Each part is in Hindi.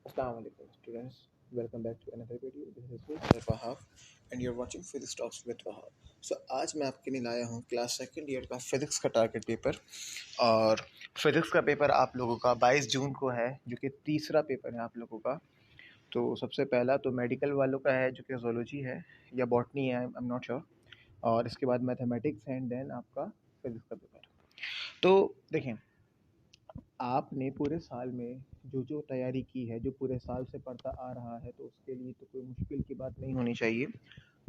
Assalamualaikum students, welcome back to another video. This is with Wahab and you're watching Physics Talks with Wahab. So आज मैं आपके लिए लाया हूँ क्लास सेकंड ईयर का फिजिक्स का टारगेट पेपर। और फिजिक्स का पेपर आप लोगों का 22 जून को है, जो कि तीसरा पेपर है आप लोगों का। तो सबसे पहला तो मेडिकल वालों का है, जो कि जोलॉजी है या बॉटनी है, आई एम नॉट श्योर। और इसके बाद मैथमेटिक्स एंड देन आपका फिजिक्स का पेपर। तो देखें, आपने पूरे साल में जो तैयारी की है, जो पूरे साल से पढ़ता आ रहा है, तो उसके लिए तो कोई मुश्किल की बात नहीं होनी चाहिए।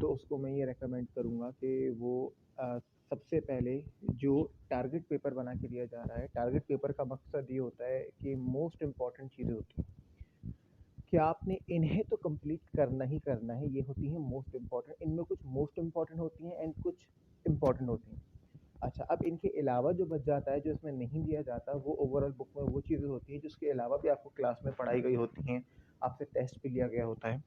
तो उसको मैं ये रेकमेंड करूँगा कि वो सबसे पहले जो टारगेट पेपर बना के दिया जा रहा है, टारगेट पेपर का मकसद ये होता है कि मोस्ट इम्पॉर्टेंट चीज़ें होती हैं कि आपने इन्हें तो कंप्लीट करना ही करना है। ये होती हैं मोस्ट इम्पॉर्टेंट, इनमें कुछ मोस्ट इम्पॉर्टेंट होती हैं एंड कुछ इम्पॉर्टेंट होती हैं। अच्छा, अब इनके अलावा जो बच जाता है, जो इसमें नहीं दिया जाता, वो ओवरऑल बुक में वो चीज़ें होती हैं जिसके अलावा भी आपको क्लास में पढ़ाई गई होती हैं, आपसे टेस्ट भी लिया गया होता है।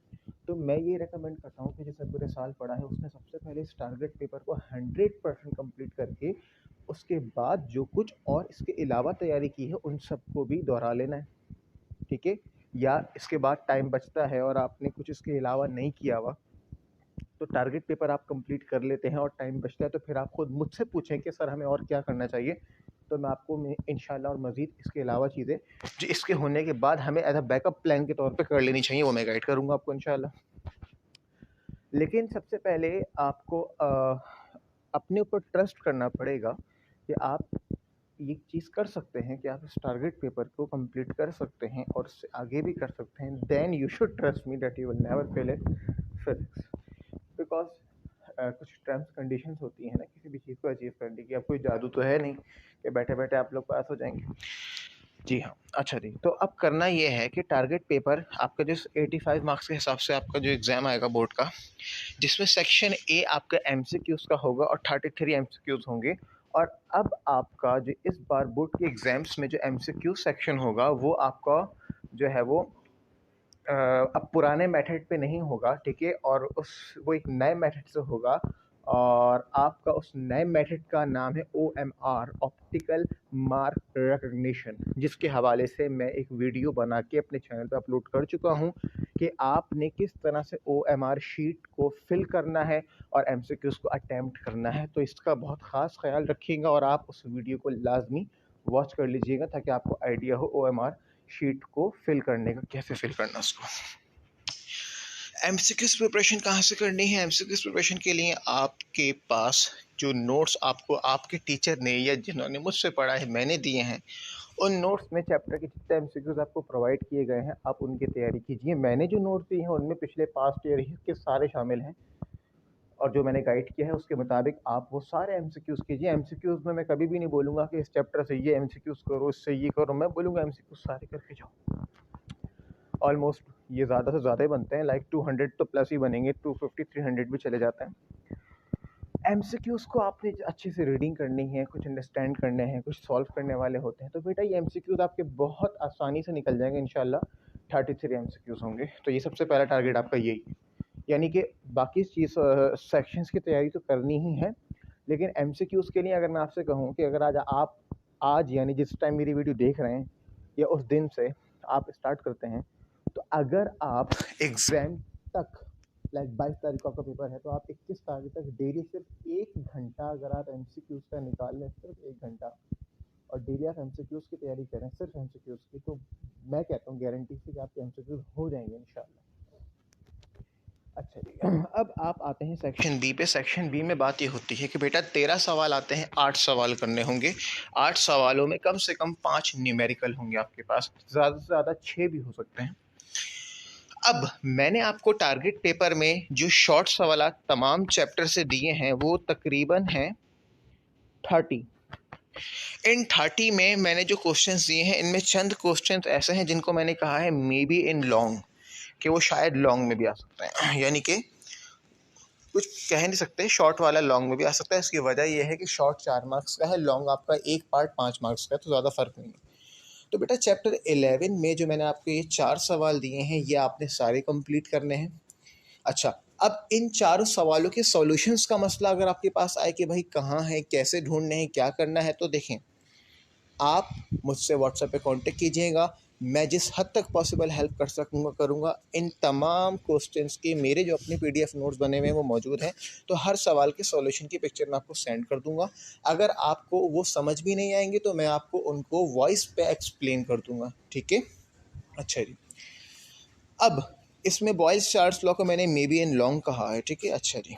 तो मैं ये रेकमेंड करता हूँ कि जिसने पूरे साल पढ़ा है, उसने सबसे पहले इस टारगेट पेपर को 100% कंप्लीट करके उसके बाद जो कुछ और इसके अलावा तैयारी की है, उन सबको भी दोहरा लेना है, ठीक है। या इसके बाद टाइम बचता है और आपने कुछ इसके अलावा नहीं किया हुआ, तो टारगेट पेपर आप कंप्लीट कर लेते हैं और टाइम बचता है, तो फिर आप खुद मुझसे पूछें कि सर हमें और क्या करना चाहिए। तो मैं आपको इंशाल्लाह और मज़ीद इसके अलावा चीज़ें जो इसके होने के बाद हमें एज अ बैकअप प्लान के तौर पे कर लेनी चाहिए, वो मैं गाइड करूँगा आपको इंशाल्लाह। लेकिन सबसे पहले आपको अपने ऊपर ट्रस्ट करना पड़ेगा कि आप ये चीज़ कर सकते हैं, कि आप इस टारगेट पेपर को कंप्लीट कर सकते हैं और उससे आगे भी कर सकते हैं। Then you should trust me that you will never fail in physics, because कुछ टर्म्स कंडीशंस होती हैं ना किसी भी चीज़ को अचीव करने की। अब कोई जादू तो है नहीं कि बैठे बैठे आप लोग पास हो जाएंगे। जी हाँ, अच्छा जी। तो अब करना ये है कि टारगेट पेपर आपका जो 85 मार्क्स के हिसाब से आपका जो एग्ज़ाम आएगा बोर्ड का, जिसमें सेक्शन ए आपका एमसीक्यूज़ का होगा और 33 एमसीक्यूज़ होंगे। और अब आपका जो इस बार बोर्ड के एग्ज़ाम्स में जो एमसीक्यू सेक्शन होगा, वो आपका जो है वो अब पुराने मेथड पे नहीं होगा, ठीक है। और वो एक नए मेथड से होगा, और आपका उस नए मेथड का नाम है OMR, ऑप्टिकल मार्क रिकग्निशन, जिसके हवाले से मैं एक वीडियो बना के अपने चैनल पे अपलोड कर चुका हूँ कि आपने किस तरह से OMR शीट को फिल करना है और MCQs को अटैम्प्ट करना है। तो इसका बहुत ख़ास ख्याल रखिएगा और आप उस वीडियो को लाजमी वॉच कर लीजिएगा, ताकि आपको आइडिया हो OMR शीट को फिल करने का, कैसे फिल करना उसको। एमसीक्यूज प्रिपरेशन कहाँ से करनी है? एमसीक्यूज प्रिपरेशन के लिए आपके पास जो नोट्स आपको आपके टीचर ने या जिन्होंने मुझसे पढ़ा है मैंने दिए हैं, उन नोट्स में चैप्टर के जितने एमसीक्यूज आपको प्रोवाइड किए गए हैं, आप उनकी तैयारी कीजिए। मैंने जो नोट्स दिए हैं उनमें पिछले पास्ट ईयर के सारे शामिल हैं, और जो मैंने गाइड किया है उसके मुताबिक आप वो सारे एमसीक्यूज कीजिए। एमसीक्यूज में मैं कभी भी नहीं बोलूँगा कि इस चैप्टर से ये एमसीक्यूज करो, इससे ये करो। मैं बोलूँगा एमसीक्यूज सारे करके जाओ। ऑलमोस्ट ये ज़्यादा से ज़्यादा ही बनते हैं, लाइक 200 तो प्लस ही बनेंगे, 250-300 भी चले जाते हैं। एमसीक्यूज़ को आपने अच्छे से रीडिंग करनी है, कुछ अंडरस्टैंड करने हैं, कुछ सॉल्व करने वाले होते हैं, तो बेटा ये एमसीक्यूज़ आपके बहुत आसानी से निकल जाएंगे इंशाल्लाह। 33 एमसीक्यूज़ होंगे, तो ये सबसे पहला टारगेट आपका यही है। यानी कि बाकी चीज़ सेक्शंस की तैयारी तो करनी ही है, लेकिन एमसीक्यूज़ के लिए अगर मैं आपसे कहूँ कि अगर आज यानी जिस टाइम मेरी वीडियो देख रहे हैं या उस दिन से आप स्टार्ट करते हैं, तो अगर आप एग्ज़ाम तक लाइक 22 तारीख को आपका पेपर है, तो आप 21 तारीख तक डेली सिर्फ 1 घंटा अगर आप एमसीक्यूज़ का निकाल लें, सिर्फ 1 घंटा, और डेली आप एमसीक्यूज़ की तैयारी करें, सिर्फ एमसीक्यूज़ की, तो मैं कहता हूँ गारंटी से कि आपके एमसीक्यूज़ हो जाएंगे इंशाल्लाह। अच्छा जी, अब आप आते हैं सेक्शन बी पे। सेक्शन बी में बात ये होती है कि बेटा 13 सवाल आते हैं, 8 सवाल करने होंगे। 8 सवालों में कम से कम 5 न्यूमेरिकल होंगे आपके पास, ज़्यादा से ज़्यादा 6 भी हो सकते हैं। अब मैंने आपको टारगेट पेपर में जो शॉर्ट सवाल तमाम चैप्टर से दिए हैं, वो तकरीबन हैं 30। इन 30 में मैंने जो क्वेश्चंस दिए हैं, इनमें चंद क्वेश्चंस ऐसे हैं जिनको मैंने कहा है मे बी इन लॉन्ग, कि वो शायद लॉन्ग में भी आ सकते हैं, यानी कि कुछ कह नहीं सकते, शॉर्ट वाला लॉन्ग में भी आ सकता है। इसकी वजह यह है कि शॉर्ट 4 मार्क्स का है, लॉन्ग आपका एक पार्ट 5 मार्क्स का है, तो ज़्यादा फर्क नहीं है। तो बेटा चैप्टर 11 में जो मैंने आपको ये 4 सवाल दिए हैं, ये आपने सारे कंप्लीट करने हैं। अच्छा, अब इन चारों सवालों के सॉल्यूशंस का मसला अगर आपके पास आए कि भाई कहाँ है, कैसे ढूंढने हैं, क्या करना है, तो देखें, आप मुझसे व्हाट्सएप पे कांटेक्ट कीजिएगा। मैं जिस हद तक पॉसिबल हेल्प कर सकूँगा करूँगा। इन तमाम क्वेश्चंस के मेरे जो अपने पीडीएफ नोट्स बने हुए हैं वो मौजूद हैं, तो हर सवाल के सॉल्यूशन की पिक्चर मैं आपको सेंड कर दूँगा। अगर आपको वो समझ भी नहीं आएंगे तो मैं आपको उनको वॉइस पे एक्सप्लेन कर दूँगा, ठीक है। अच्छा जी, अब इसमें बॉयल्स चार्ल्स लॉ को मैंने मे बी एंड लॉन्ग कहा है, ठीक है। अच्छा जी,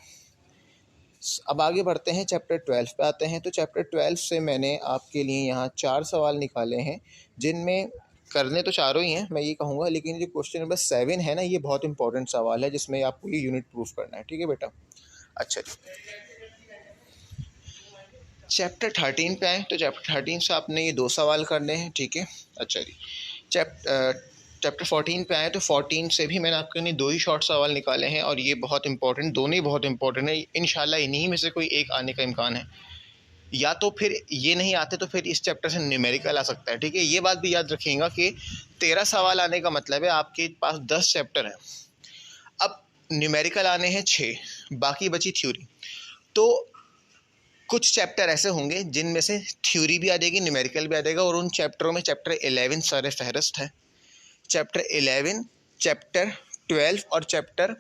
अब आगे बढ़ते हैं, चैप्टर 12 पे आते हैं। तो चैप्टर 12 से मैंने आपके लिए यहाँ 4 सवाल निकाले हैं, जिनमें करने तो चारों ही हैं मैं ये कहूँगा, लेकिन जो क्वेश्चन नंबर 7 है ना, ये बहुत इंपॉर्टेंट सवाल है जिसमें आपको ये यूनिट प्रूफ करना है, ठीक है बेटा। अच्छा जी, चैप्टर 13 पे आए। तो चैप्टर 13 से आपने ये 2 सवाल करने हैं, ठीक है। अच्छा जी, चैप्टर 14 पे आए। तो 14 से भी मैंने आपके लिए 2 ही शॉर्ट सवाल निकाले हैं, और ये बहुत इंपॉर्टेंट, दोनों ही बहुत इंपॉर्टेंट है। इंशाल्लाह इन्हीं में से कोई एक आने का इम्कान है, या तो फिर ये नहीं आते तो फिर इस चैप्टर से न्यूमेरिकल आ सकता है, ठीक है। ये बात भी याद रखिएगा कि 13 सवाल आने का मतलब है आपके पास 10 चैप्टर हैं। अब न्यूमेरिकल आने हैं 6, बाकी बची थ्योरी। तो कुछ चैप्टर ऐसे होंगे जिनमें से थ्योरी भी आ जाएगी, न्यूमेरिकल भी आ जाएगा, और उन चैप्टरों में चैप्टर 11 सारे फहरिस्त है। चैप्टर 11, चैप्टर 12 और चैप्टर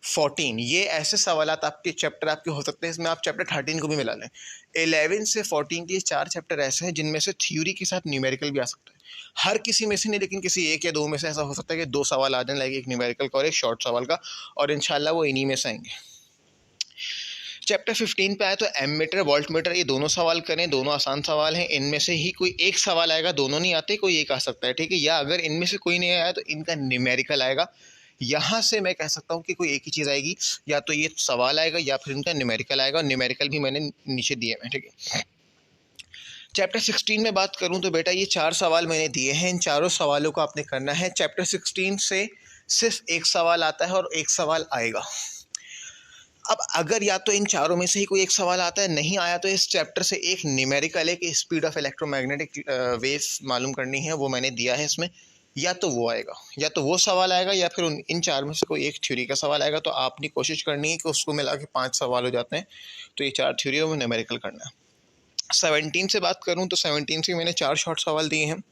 14, ये ऐसे सवालात आपके चैप्टर आपके हो सकते हैं। इसमें आप चैप्टर 13 को भी मिला लें। 11 से 14 के 4 चैप्टर ऐसे हैं जिनमें से थ्योरी के साथ न्यूमेरिकल भी आ सकता है। हर किसी में से नहीं, लेकिन किसी एक या 2 में से ऐसा हो सकता है कि 2 सवाल आ जाए, लाइक एक न्यूमेरिकल का और एक शॉर्ट सवाल का, और इंशाल्लाह वो इन्हीं में से आएंगे। चैप्टर 15 पे आए। तो एमीटर, वोल्ट मीटर, ये दोनों सवाल करें, दोनों आसान सवाल हैं। इनमें से ही कोई एक सवाल आएगा, दोनों नहीं आते, कोई एक आ सकता है, ठीक है। या अगर इनमें से कोई नहीं आया तो इनका न्यूमेरिकल आएगा। यहाँ से मैं कह सकता हूँ कि कोई एक ही चीज़ आएगी, या तो ये सवाल आएगा या फिर इनका न्यूमेरिकल आएगा, और न्यूमेरिकल भी मैंने नीचे दिए हैं, ठीक है। चैप्टर 16 में बात करूँ तो बेटा ये 4 सवाल मैंने दिए हैं, इन चारों सवालों को आपने करना है। चैप्टर 16 से सिर्फ एक सवाल आता है और एक सवाल आएगा। अब अगर या तो इन चारों में से ही कोई एक सवाल आता है, नहीं आया तो इस चैप्टर से एक न्यूमेरिकल है कि स्पीड ऑफ इलेक्ट्रोमैग्नेटिक वेव्स मालूम करनी है, वो मैंने दिया है इसमें। या तो वो आएगा, या तो वो सवाल आएगा, या फिर इन 4 में से कोई एक थ्योरी का सवाल आएगा। तो आपने कोशिश करनी है कि उसको मिला के 5 सवाल हो जाते हैं। तो ये 4 थ्योरी है, वो न्यूमेरिकल करना है। 17 से बात करूँ तो 17 से मैंने 4 शॉर्ट सवाल दिए हैं।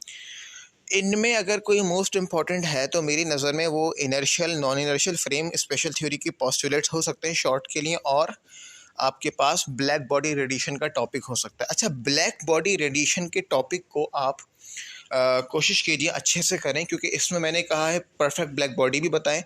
इनमें अगर कोई मोस्ट इम्पॉर्टेंट है तो मेरी नज़र में वो inertial, non inertial frame special theory की पोस्टुलेट्स हो सकते हैं शॉर्ट के लिए, और आपके पास ब्लैक बॉडी रेडिएशन का टॉपिक हो सकता है। अच्छा, ब्लैक बॉडी रेडिएशन के टॉपिक को आप कोशिश कीजिए अच्छे से करें, क्योंकि इसमें मैंने कहा है परफेक्ट ब्लैक बॉडी भी बताएं,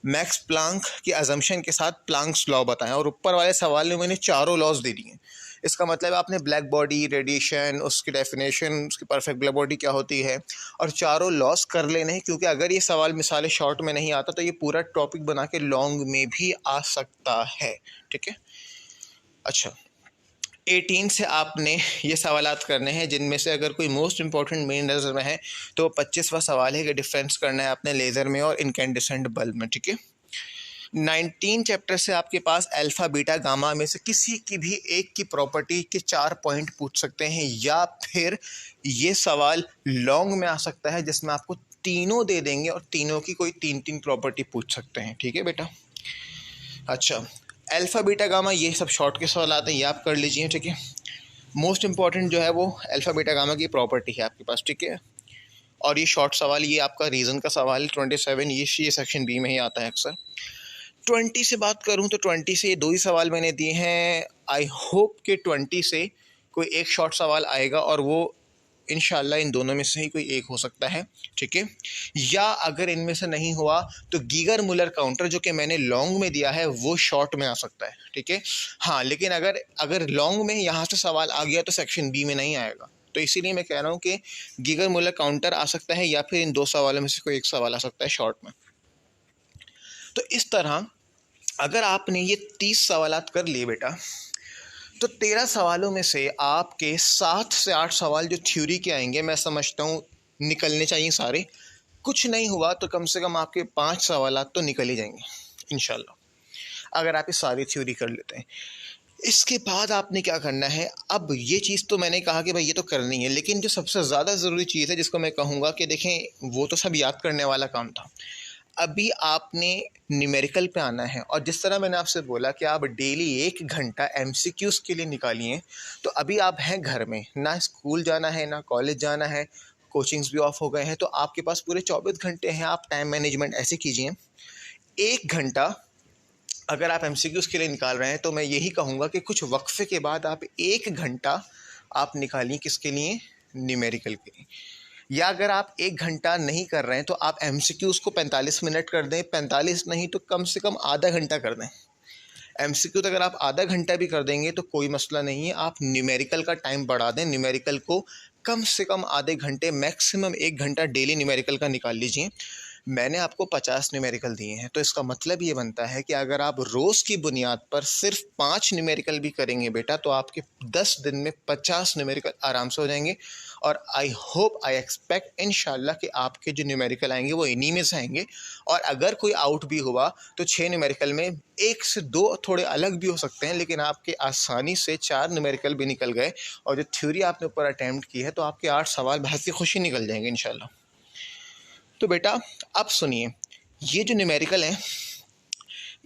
मैक्स प्लांक की अजम्पशन के साथ प्लांक्स लॉ बताएं, और ऊपर वाले सवाल में मैंने चारों लॉज दे दिए हैं। इसका मतलब आपने ब्लैक बॉडी रेडिएशन, उसकी डेफिनेशन, उसकी परफेक्ट ब्लैक बॉडी क्या होती है, और चारों लॉस कर लेने हैं, क्योंकि अगर ये सवाल मिसालें शॉर्ट में नहीं आता तो ये पूरा टॉपिक बना के लॉन्ग में भी आ सकता है, ठीक है। अच्छा, 18 से आपने ये सवालात करने हैं, जिनमें से अगर कोई मोस्ट इंपॉर्टेंट मेन नज़र में है तो 25वां सवाल है कि डिफरेंस करना है आपने लेज़र में और इनकैंडेसेंट बल्ब में, ठीक है। 19 चैप्टर से आपके पास अल्फा, बीटा, गामा में से किसी की भी एक की प्रॉपर्टी के 4 पॉइंट पूछ सकते हैं, या फिर ये सवाल लॉन्ग में आ सकता है जिसमें आपको तीनों दे देंगे और तीनों की कोई 3-3 प्रॉपर्टी पूछ सकते हैं, ठीक है बेटा। अच्छा, अल्फा, बीटा, गामा ये सब शॉर्ट के सवाल आते हैं, ये आप कर लीजिए, ठीक है। मोस्ट इंपॉर्टेंट जो है वो अल्फा, बीटा, गामा की प्रॉपर्टी है आपके पास, ठीक है। और ये शॉर्ट सवाल, ये आपका रीज़न का सवाल है 27, ये सेक्शन बी में ही आता है अक्सर। 20 से बात करूं तो 20 से ये 2 ही सवाल मैंने दिए हैं। आई होप कि 20 से कोई एक शॉर्ट सवाल आएगा, और वो इंशाल्लाह इन दोनों में से ही कोई एक हो सकता है, ठीक है। या अगर इनमें से नहीं हुआ तो गीगर मुलर काउंटर जो कि मैंने लॉन्ग में दिया है वो शॉर्ट में आ सकता है, ठीक है। हाँ, लेकिन अगर लॉन्ग में यहाँ से सवाल आ गया तो सेक्शन बी में नहीं आएगा, तो इसीलिए मैं कह रहा हूँ कि गीगर मुलर काउंटर आ सकता है, या फिर इन 2 सवालों में से कोई एक सवाल आ सकता है शॉर्ट में। तो इस तरह अगर आपने ये 30 सवालात कर लिए बेटा, तो 13 सवालों में से आपके 7 से 8 सवाल जो थ्योरी के आएंगे, मैं समझता हूँ निकलने चाहिए सारे। कुछ नहीं हुआ तो कम से कम आपके 5 सवालात तो निकल ही जाएंगे इंशाल्लाह, अगर आप ये सारी थ्योरी कर लेते हैं। इसके बाद आपने क्या करना है, अब ये चीज़ तो मैंने कहा कि भाई ये तो करनी है, लेकिन जो सबसे ज़्यादा ज़रूरी चीज़ है जिसको मैं कहूँगा कि देखें, वो तो सब याद करने वाला काम था। अभी आपने न्यूमेरिकल पे आना है, और जिस तरह मैंने आपसे बोला कि आप डेली 1 घंटा एमसीक्यूज़ के लिए निकालिए, तो अभी आप हैं घर में, ना स्कूल जाना है ना कॉलेज जाना है, कोचिंग्स भी ऑफ हो गए हैं, तो आपके पास पूरे 24 घंटे हैं। आप टाइम मैनेजमेंट ऐसे कीजिए, 1 घंटा अगर आप एमसीक्यूज़ के लिए निकाल रहे हैं तो मैं यही कहूँगा कि कुछ वक्फे के बाद आप 1 घंटा आप निकालिए किसके लिए, न्यूमेरिकल के लिए। या अगर आप 1 घंटा नहीं कर रहे हैं तो आप एमसीक्यूज़ को 45 मिनट कर दें, 45 नहीं तो कम से कम आधा घंटा कर दें। एमसीक्यू तो अगर आप आधा घंटा भी कर देंगे तो कोई मसला नहीं है, आप न्यूमेरिकल का टाइम बढ़ा दें, न्यूमेरिकल को कम से कम आधे घंटे, मैक्सिमम 1 घंटा डेली न्यूमेरिकल का निकाल लीजिए। मैंने आपको 50 न्यूमेरिकल दिए हैं, तो इसका मतलब ये बनता है कि अगर आप रोज़ की बुनियाद पर सिर्फ 5 न्यूमेरिकल भी करेंगे बेटा, तो आपके 10 दिन में 50 न्यूमेरिकल आराम से हो जाएंगे। और आई होप, आई एक्सपेक्ट इंशाल्लाह कि आपके जो न्यूमेरिकल आएंगे वो इन्हीं में से आएंगे। और अगर कोई आउट भी हुआ तो 6 न्यूमेरिकल में 1 से 2 थोड़े अलग भी हो सकते हैं, लेकिन आपके आसानी से 4 न्यूमेरिकल भी निकल गए। और जो थ्योरी आपने ऊपर अटैम्प्ट की है तो आपके 8 सवाल बहुत ही खुशी निकल जाएंगे इंशाल्लाह। तो बेटा अब सुनिए, ये जो न्यूमेरिकल हैं,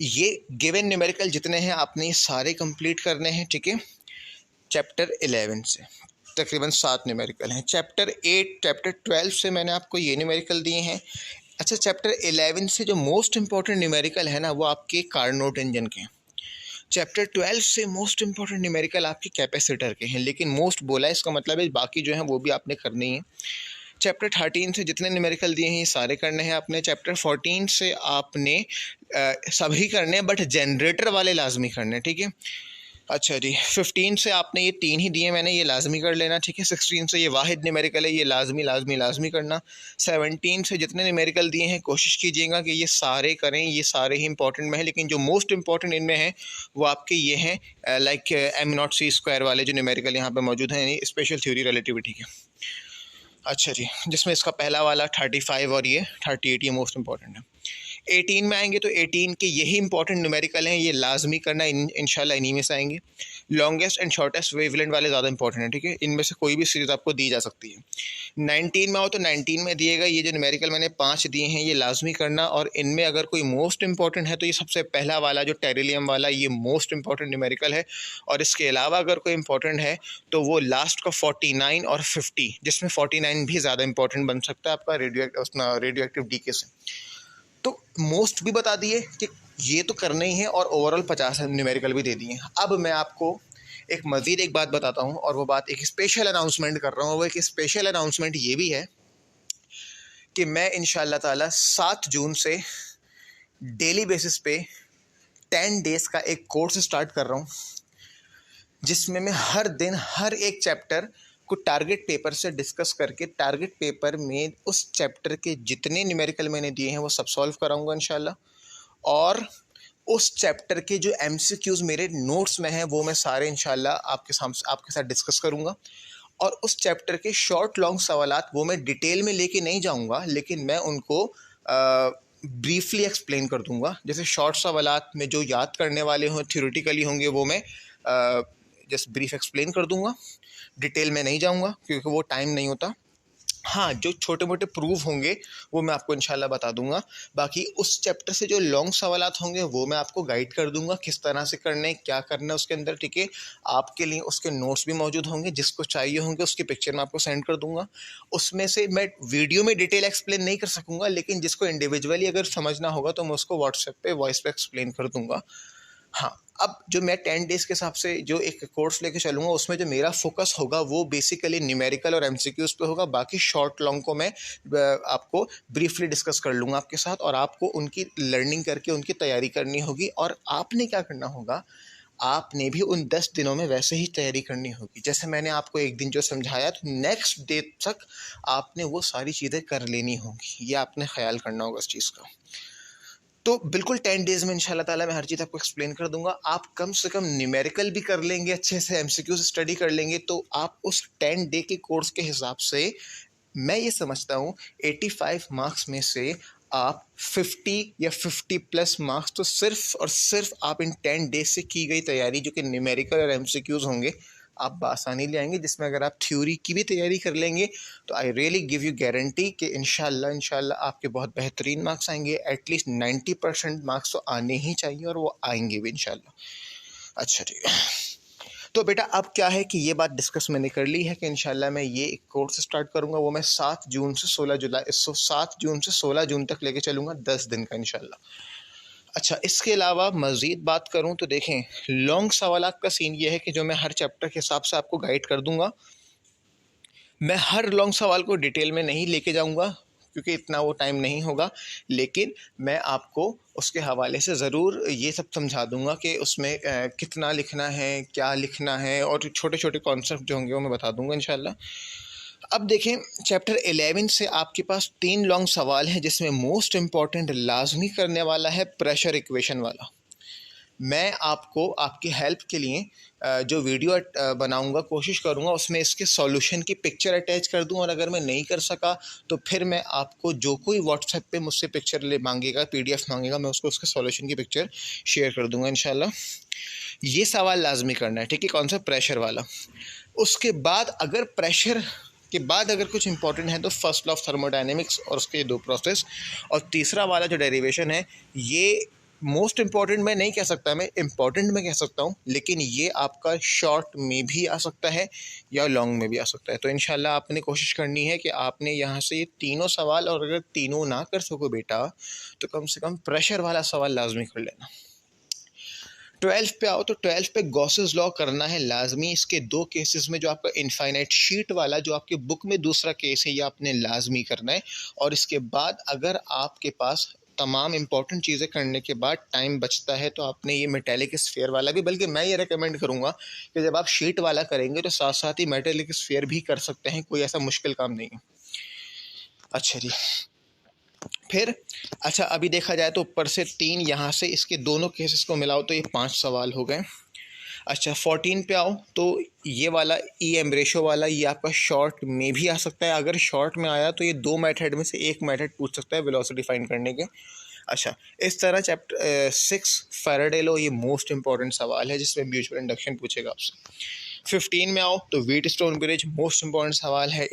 ये गिवन न्यूमेरिकल जितने हैं आपने सारे कंप्लीट करने हैं, ठीक है। चैप्टर 11 से तकरीबन 7 न्यूमेरिकल हैं। चैप्टर 8, चैप्टर 12 से मैंने आपको ये न्यूमेरिकल दिए हैं। अच्छा, चैप्टर 11 से जो मोस्ट इंपॉर्टेंट न्यूमेरिकल है ना, वो आपके कार्नोट इंजन के हैं। चैप्टर 12 से मोस्ट इंपॉर्टेंट न्यूमेरिकल आपके कैपेसिटर के हैं, लेकिन मोस्ट बोला है इसका मतलब है बाकी जो हैं वो भी आपने करनी है। चैप्टर 13 से जितने न्यूमेरिकल दिए हैं ये सारे करने हैं आपने। चैप्टर 14 से आपने सभी करने हैं, बट जनरेटर वाले लाजमी करने हैं, ठीक है। अच्छा जी, 15 से आपने ये 3 ही दिए मैंने, ये लाजमी कर लेना, ठीक है। 16 से ये वाहिद न्यूमेरिकल है, ये लाजमी लाजमी लाजमी करना। 17 से जितने न्यूमेरिकल दिए हैं कोशिश कीजिएगा कि ये सारे करें, ये सारे ही इंपॉर्टेंट में हैं, लेकिन जो मोस्ट इंपॉर्टेंट इनमें हैं वो आपके ये हैं, लाइक m0c² वाले जो न्यूमेरिकल यहाँ पे मौजूद हैं, यानी स्पेशल थ्योरी रिलेटिविटी के। अच्छा जी, जिसमें इसका पहला वाला 35 और ये 38 ये मोस्ट इंपॉर्टेंट है। 18 में आएंगे तो 18 के यही इंपॉर्टेंट न्यूमेरिकल हैं, ये लाजमी करना, इंशाल्लाह इन्हीं में से आएंगे। लॉन्गेस्ट एंड शॉर्टेस्ट वेवलेंथ वाले ज़्यादा इंपॉर्टेंट है, ठीक है। इनमें से कोई भी सीरीज़ आपको दी जा सकती है। 19 में आओ तो 19 में दिएगा ये जो न्यूमेरिकल मैंने 5 दिए हैं ये लाजमी करना, और इनमें अगर कोई मोस्ट इंपॉर्टेंट है तो ये सबसे पहला वाला जो टेरिलियम वाला, ये मोस्ट इंपॉर्टेंट न्यूमेरिकल है। और इसके अलावा अगर कोई इंपॉर्टेंट है तो वो लास्ट का 49 और 50, जिसमें 49 भी ज़्यादा इंपॉर्टेंट बन सकता है आपका रेडियो एक्टिव डीके से। तो मोस्ट भी बता दिए कि ये तो करना ही है, और ओवरऑल 50 न्यूमेरिकल भी दे दिए। अब मैं आपको एक मज़ीद एक बात बताता हूँ, और वो बात एक स्पेशल अनाउंसमेंट कर रहा हूँ। वो एक स्पेशल अनाउंसमेंट ये भी है कि मैं इंशाअल्लाह ताला 7 जून से डेली बेसिस पे 10 डेज़ का एक कोर्स स्टार्ट कर रहा हूँ, जिसमें मैं हर दिन हर एक चैप्टर को टारगेट पेपर से डिस्कस करके टारगेट पेपर में उस चैप्टर के जितने न्यूमेरिकल मैंने दिए हैं वो सब सॉल्व कराऊंगा इंशाल्लाह। और उस चैप्टर के जो एमसीक्यूज़ मेरे नोट्स में हैं वो मैं सारे इंशाल्लाह आपके साथ डिस्कस करूंगा। और उस चैप्टर के शॉर्ट लॉन्ग सवालात वो मैं डिटेल में लेके नहीं जाऊंगा, लेकिन मैं उनको ब्रीफली एक्सप्लेन कर दूंगा। जैसे शॉर्ट सवालात में जो याद करने वाले हों, थ्योरेटिकली होंगे, वो मैं जस्ट ब्रीफ एक्सप्लेन कर दूंगा, डिटेल में नहीं जाऊंगा क्योंकि वो टाइम नहीं होता। हाँ, जो छोटे मोटे प्रूफ होंगे वो मैं आपको इंशाल्लाह बता दूंगा। बाकी उस चैप्टर से जो लॉन्ग सवालात होंगे वो मैं आपको गाइड कर दूंगा किस तरह से करने, क्या करना है उसके अंदर, ठीक है। आपके लिए उसके नोट्स भी मौजूद होंगे, जिसको चाहिए होंगे उसकी पिक्चर मैं आपको सेंड कर दूंगा। उसमें से मैं वीडियो में डिटेल एक्सप्लेन नहीं कर सकूँगा, लेकिन जिसको इंडिविजुअली अगर समझना होगा तो मैं उसको व्हाट्सएप पे वॉइस पे एक्सप्लेन कर दूंगा। हाँ, अब जो मैं 10 डेज़ के हिसाब से जो एक कोर्स लेके चलूँगा उसमें जो मेरा फोकस होगा वो बेसिकली न्यूमेरिकल और एमसीक्यूज़ पे होगा। बाकी शॉर्ट लॉन्ग को मैं आपको ब्रीफली डिस्कस कर लूँगा आपके साथ, और आपको उनकी लर्निंग करके उनकी तैयारी करनी होगी। और आपने क्या करना होगा, आपने भी उन 10 दिनों में वैसे ही तैयारी करनी होगी। जैसे मैंने आपको एक दिन जो समझाया तो नेक्स्ट डे तक आपने वो सारी चीज़ें कर लेनी होंगी, ये आपने ख्याल करना होगा इस चीज़ का। तो बिल्कुल 10 डेज़ में इंशाल्लाह ताला मैं हर चीज़ आपको एक्सप्लेन कर दूंगा। आप कम से कम न्यूमेरिकल भी कर लेंगे, अच्छे से एमसीक्यू से स्टडी कर लेंगे, तो आप उस 10 डे के कोर्स के हिसाब से मैं ये समझता हूँ 85 मार्क्स में से आप 50 या 50+ मार्क्स तो सिर्फ और सिर्फ आप इन 10 डेज से की गई तैयारी जो कि न्यूमेरिकल और एमसीक्यूज़ होंगे आप बासानी ले आएंगे, जिसमें अगर आप थ्योरी की भी तैयारी कर लेंगे तो I really give you guarantee कि इंशाल्लाह आपके बहुत बेहतरीन मार्क्स आएंगे। एटलीस्ट 90% मार्क्स तो आने ही चाहिए और वो आएंगे भी इंशाल्लाह। अच्छा ठीक है, तो बेटा अब क्या है कि ये बात डिस्कस मैंने कर ली है कि इंशाल्लाह मैं ये एक कोर्स स्टार्ट करूंगा, वो मैं 7 जून से 16 जुलाई 7 जून से 16 जून तक लेके चलूंगा, 10 दिन का इंशाल्लाह। अच्छा, इसके अलावा मज़ीद बात करूं तो देखें, लॉन्ग सवालात का सीन ये है कि जो मैं हर चैप्टर के हिसाब से आपको गाइड कर दूंगा, मैं हर लॉन्ग सवाल को डिटेल में नहीं लेके जाऊंगा क्योंकि इतना वो टाइम नहीं होगा, लेकिन मैं आपको उसके हवाले से ज़रूर ये सब समझा दूंगा कि उसमें कितना लिखना है, क्या लिखना है, और छोटे छोटे कॉन्सेप्ट जो होंगे वो मैं बता दूंगा इंशाल्लाह। अब देखें, चैप्टर 11 से आपके पास 3 लॉन्ग सवाल हैं, जिसमें मोस्ट इम्पॉर्टेंट लाजमी करने वाला है प्रेशर इक्वेशन वाला। मैं आपको आपकी हेल्प के लिए जो वीडियो बनाऊंगा, कोशिश करूंगा उसमें इसके सॉल्यूशन की पिक्चर अटैच कर दूं, और अगर मैं नहीं कर सका तो फिर मैं आपको, जो कोई व्हाट्सएप पे मुझसे पिक्चर ले मांगेगा, पीडीएफ मांगेगा, मैं उसको उसके सॉल्यूशन की पिक्चर शेयर कर दूंगा इंशाल्लाह। ये सवाल लाजमी करना है, ठीक है, कौन सा? प्रेशर वाला। उसके बाद अगर प्रेशर के बाद अगर कुछ इंपॉर्टेंट है तो फर्स्ट लॉ ऑफ थर्मोडायनेमिक्स और उसके 2 प्रोसेस, और तीसरा वाला जो डेरिवेशन है, ये मोस्ट इम्पॉर्टेंट मैं नहीं कह सकता, मैं इम्पॉर्टेंट मैं कह सकता हूँ, लेकिन ये आपका शॉर्ट में भी आ सकता है या लॉन्ग में भी आ सकता है। तो इंशाल्लाह आपने कोशिश करनी है कि आपने यहाँ से ये तीनों सवाल, और अगर तीनों ना कर सको बेटा तो कम से कम प्रेशर वाला सवाल लाजमी कर लेना। 12 पे आओ तो 12 पे गॉसेस लॉ करना है लाजमी। इसके 2 केसेस में, जो आपका इनफाइनाइट शीट वाला जो आपके बुक में दूसरा केस है, ये आपने लाजमी करना है। और इसके बाद अगर आपके पास तमाम इंपॉर्टेंट चीज़ें करने के बाद टाइम बचता है तो आपने ये मेटेलिक स्फीयर वाला भी, बल्कि मैं ये रेकमेंड करूँगा कि जब आप शीट वाला करेंगे तो साथ साथ ही मेटेलिक स्फीयर भी कर सकते हैं, कोई ऐसा मुश्किल काम नहीं है। अच्छा जी, फिर अच्छा, अभी देखा जाए तो ऊपर से 3, यहाँ से इसके दोनों केसेस को मिलाओ तो ये 5 सवाल हो गए। अच्छा, 14 पे आओ तो ये वाला ई एम रेशो वाला, ये आपका शॉर्ट में भी आ सकता है। अगर शॉर्ट में आया तो ये 2 मेथड में से एक मेथड पूछ सकता है वेलोसिटी फाइंड करने के। अच्छा, इस तरह चैप्टर 6 फैराडे लॉ, ये मोस्ट इंपॉर्टेंट सवाल है जिसमें म्यूचुअल इंडक्शन पूछेगा आपसे। 15 में आओ तो व्हीटस्टोन ब्रिज, मोस्ट इंपॉर्टेंट सवाल है।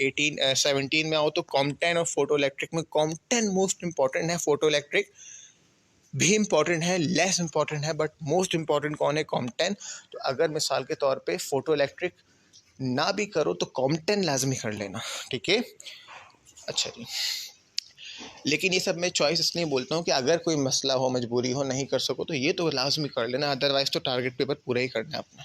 17 में आओ तो कॉम्पटेन और फोटो इलेक्ट्रिक में कॉम्पटेन मोस्ट इंपॉर्टेंट है, फोटो इलेक्ट्रिक भी इम्पॉर्टेंट है, लेस इम्पॉर्टेंट है, बट मोस्ट इम्पॉर्टेंट कौन है? कॉम्पटेन। तो अगर मिसाल के तौर पे फोटो इलेक्ट्रिक ना भी करो तो कॉम्पटेन लाजमी कर लेना, ठीक है। अच्छा जी, लेकिन ये सब मैं चॉइस इसलिए बोलता हूँ कि अगर कोई मसला हो, मजबूरी हो, नहीं कर सको तो ये तो लाजमी कर लेना, अदरवाइज तो टारगेट पेपर पूरा ही करना है अपना।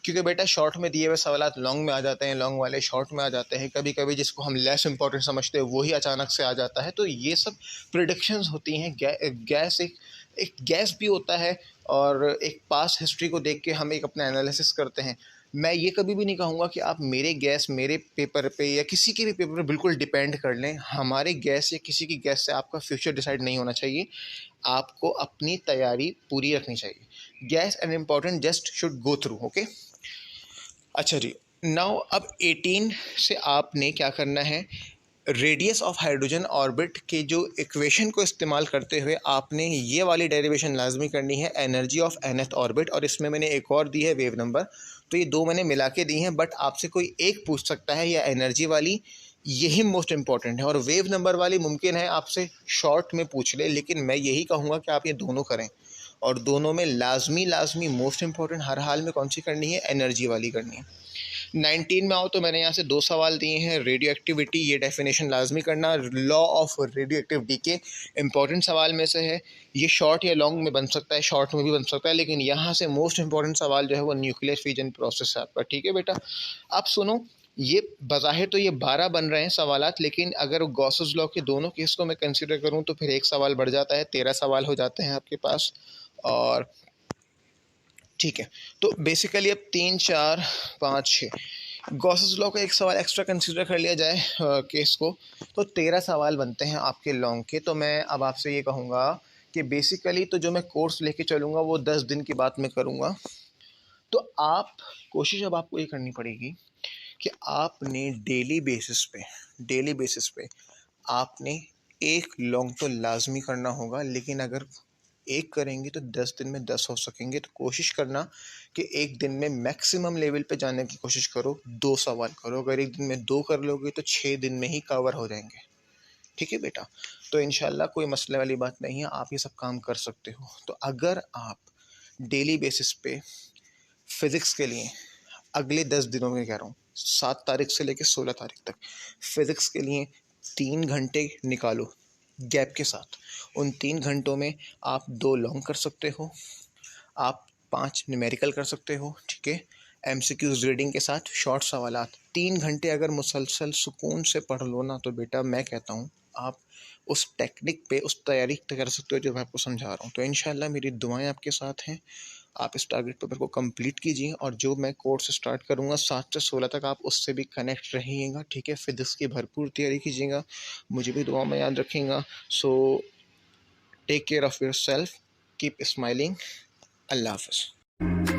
क्योंकि बेटा शॉर्ट में दिए हुए सवाल लॉन्ग में आ जाते हैं, लॉन्ग वाले शॉर्ट में आ जाते हैं, कभी कभी जिसको हम लेस इंपॉर्टेंट समझते हैं वही अचानक से आ जाता है। तो ये सब प्रिडिक्शंस होती हैं। गैस एक गैस भी होता है, और एक पास हिस्ट्री को देख के हम एक अपना एनालिसिस करते हैं। मैं ये कभी भी नहीं कहूँगा कि आप मेरे गैस, मेरे पेपर पे या किसी के भी पेपर पे बिल्कुल डिपेंड कर लें। हमारे गैस या किसी की गैस से आपका फ्यूचर डिसाइड नहीं होना चाहिए। आपको अपनी तैयारी पूरी रखनी चाहिए। Gas and important just should go through, okay. अच्छा जी, नाउ अब 18 से आपने क्या करना है, रेडियस ऑफ हाइड्रोजन ऑर्बिट के जो इक्वेशन को इस्तेमाल करते हुए आपने ये वाली डेरिवेशन लाजमी करनी है, एनर्जी ऑफ nth ऑर्बिट, और इसमें मैंने एक और दी है वेव नंबर। तो ये 2 मैंने मिला के दी हैं, बट आपसे कोई एक पूछ सकता है, या एनर्जी वाली, यही मोस्ट इंपॉर्टेंट है, और वेव नंबर वाली मुमकिन है आपसे शॉर्ट में पूछ ले, लेकिन मैं यही कहूँगा कि आप ये दोनों करें। और दोनों में लाजमी मोस्ट इंपॉर्टेंट हर हाल में कौन सी करनी है? एनर्जी वाली करनी है। 19 में आओ तो मैंने यहाँ से 2 सवाल दिए हैं। रेडियो एक्टिविटी, ये डेफिनेशन लाजमी करना। Law of radio active decay important सवाल में से है, ये शॉर्ट या लॉन्ग में बन सकता है, शॉर्ट में भी बन सकता है, लेकिन यहाँ से मोस्ट इंपॉर्टेंट सवाल जो है वो न्यूक्लियर फ्यूजन प्रोसेस है आपका, ठीक है बेटा। आप सुनो, ये बज़ाहिर तो ये 12 बन रहे हैं सवालात, लेकिन अगर गॉसेस लॉ के दोनों केस को मैं कंसिडर करूँ तो फिर एक सवाल बढ़ जाता है, 13 सवाल हो जाते हैं आपके पास। और ठीक है, तो बेसिकली अब 3, 4, 5, 6 गॉसेस लॉ का एक सवाल एक्स्ट्रा कंसीडर कर लिया जाए केस को, तो 13 सवाल बनते हैं आपके लॉन्ग के। तो मैं अब आपसे ये कहूँगा कि बेसिकली तो जो मैं कोर्स लेके चलूँगा वो 10 दिन की बात मैं करूँगा। तो आप कोशिश अब आपको ये करनी पड़ेगी कि आपने डेली बेसिस पे आपने एक लॉन्ग तो लाजमी करना होगा। लेकिन अगर एक करेंगे तो 10 दिन में 10 हो सकेंगे। तो कोशिश करना कि एक दिन में मैक्सिमम लेवल पे जाने की कोशिश करो, 2 सवाल करो। अगर एक दिन में 2 कर लोगे तो 6 दिन में ही कवर हो जाएंगे। ठीक है बेटा? तो इंशाल्लाह कोई मसले वाली बात नहीं है, आप ये सब काम कर सकते हो। तो अगर आप डेली बेसिस पे फिज़िक्स के लिए अगले 10 दिनों में कह रहा हूँ, 7 तारीख से लेकर 16 तारीख तक फिज़िक्स के लिए 3 घंटे निकालो गैप के साथ। उन 3 घंटों में आप 2 लॉन्ग कर सकते हो, आप 5 न्यूमेरिकल कर सकते हो, ठीक है? एमसीक्यूज रीडिंग के साथ शॉर्ट सवालात। 3 घंटे अगर मुसलसल सुकून से पढ़ लो ना, तो बेटा मैं कहता हूँ आप उस टेक्निक पे उस तैयारी कर सकते हो जो मैं आपको समझा रहा हूँ। तो इंशाल्लाह मेरी दुआएं आपके साथ हैं। आप इस टारगेट पेपर को कंप्लीट कीजिए, और जो मैं कोर्स स्टार्ट करूँगा 7 से 16 तक, आप उससे भी कनेक्ट रहिएगा, ठीक है? फिजिक्स की भरपूर तैयारी कीजिएगा, मुझे भी दुआ में याद रखिएगा। So take care of yourself, keep smiling. अल्लाह हाफ़िज़।